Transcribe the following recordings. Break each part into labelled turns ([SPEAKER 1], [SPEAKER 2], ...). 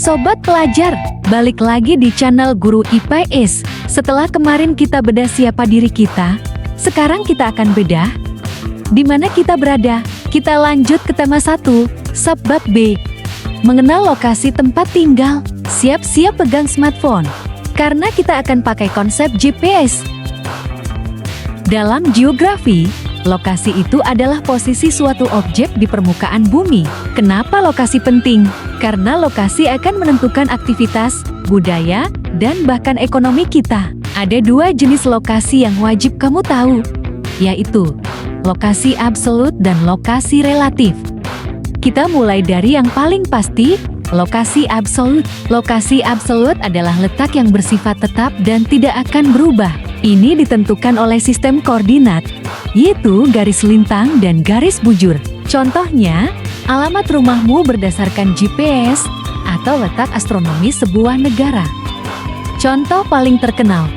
[SPEAKER 1] Sobat pelajar, balik lagi di channel Guru IPS. Setelah kemarin kita bedah siapa diri kita, sekarang kita akan bedah di mana kita berada. Kita lanjut ke tema 1, subbab B. Mengenal lokasi tempat tinggal. Siap-siap pegang smartphone, karena kita akan pakai konsep GPS. Dalam geografi, lokasi itu adalah posisi suatu objek di permukaan bumi. Kenapa lokasi penting? Karena lokasi akan menentukan aktivitas, budaya, dan bahkan ekonomi kita. Ada dua jenis lokasi yang wajib kamu tahu, yaitu lokasi absolut dan lokasi relatif. Kita mulai dari yang paling pasti, lokasi absolut. Lokasi absolut adalah letak yang bersifat tetap dan tidak akan berubah. Ini ditentukan oleh sistem koordinat, yaitu garis lintang dan garis bujur. Contohnya, alamat rumahmu berdasarkan GPS atau letak astronomis sebuah negara. Contoh paling terkenal,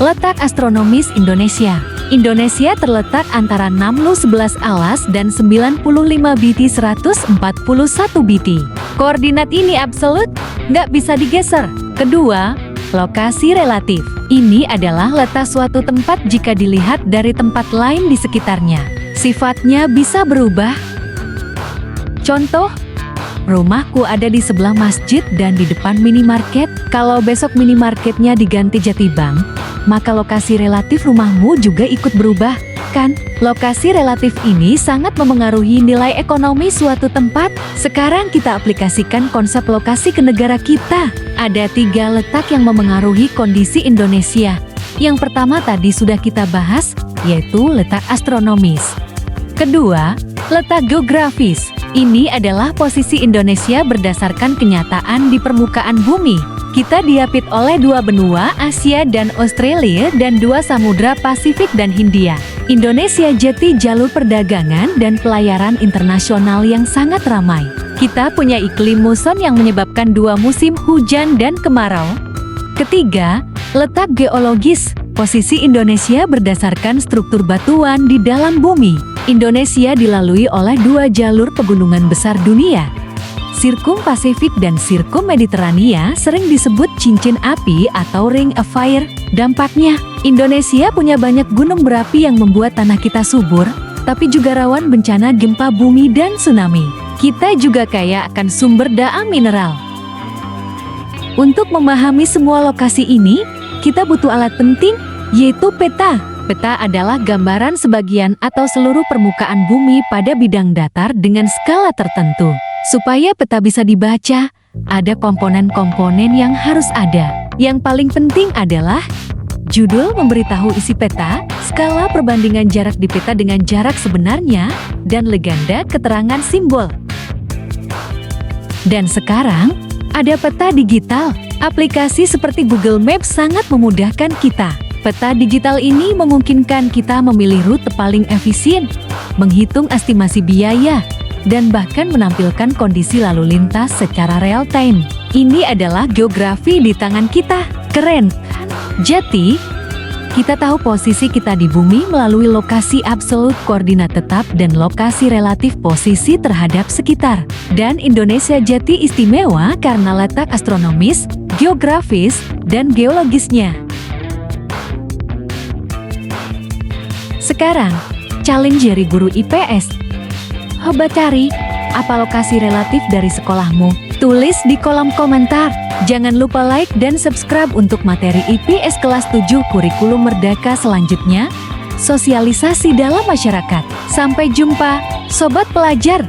[SPEAKER 1] letak astronomis Indonesia. Indonesia terletak antara 6Lu11 alas dan 95 BT 141 BT. Koordinat ini absolut, nggak bisa digeser. Kedua, lokasi relatif. Ini adalah letak suatu tempat jika dilihat dari tempat lain di sekitarnya. Sifatnya bisa berubah. Contoh, rumahku ada di sebelah masjid dan di depan minimarket. Kalau besok minimarketnya diganti Jatibank, maka lokasi relatif rumahmu juga ikut berubah, kan? Lokasi relatif ini sangat memengaruhi nilai ekonomi suatu tempat. Sekarang kita aplikasikan konsep lokasi ke negara kita. Ada 3 letak yang memengaruhi kondisi Indonesia. Yang pertama tadi sudah kita bahas, yaitu letak astronomis. Kedua, letak geografis. Ini adalah posisi Indonesia berdasarkan kenyataan di permukaan bumi. Kita diapit oleh 2 benua, Asia dan Australia, dan 2 samudra Pasifik dan Hindia. Indonesia jadi jalur perdagangan dan pelayaran internasional yang sangat ramai. Kita punya iklim muson yang menyebabkan 2 musim hujan dan kemarau. Ketiga, letak geologis. Posisi Indonesia berdasarkan struktur batuan di dalam bumi. Indonesia dilalui oleh 2 jalur pegunungan besar dunia, Sirkum Pasifik dan Sirkum Mediterania, sering disebut cincin api atau Ring of Fire. Dampaknya, Indonesia punya banyak gunung berapi yang membuat tanah kita subur, tapi juga rawan bencana gempa bumi dan tsunami. Kita juga kaya akan sumber daya mineral. Untuk memahami semua lokasi ini, kita butuh alat penting, yaitu peta. Peta adalah gambaran sebagian atau seluruh permukaan bumi pada bidang datar dengan skala tertentu. Supaya peta bisa dibaca, ada komponen-komponen yang harus ada. Yang paling penting adalah judul memberitahu isi peta, skala perbandingan jarak di peta dengan jarak sebenarnya, dan legenda keterangan simbol. Dan sekarang, ada peta digital. Aplikasi seperti Google Maps sangat memudahkan kita. Peta digital ini memungkinkan kita memilih rute paling efisien, menghitung estimasi biaya, dan bahkan menampilkan kondisi lalu lintas secara real time. Ini adalah geografi di tangan kita. Keren, kan? Jadi, kita tahu posisi kita di bumi melalui lokasi absolut koordinat tetap dan lokasi relatif posisi terhadap sekitar. Dan Indonesia jadi istimewa karena letak astronomis, geografis, dan geologisnya. Sekarang, challenge dari Guru IPS. Coba cari, apa lokasi relatif dari sekolahmu? Tulis di kolom komentar. Jangan lupa like dan subscribe untuk materi IPS kelas 7 kurikulum merdeka selanjutnya. Sosialisasi dalam masyarakat. Sampai jumpa, Sobat Pelajar!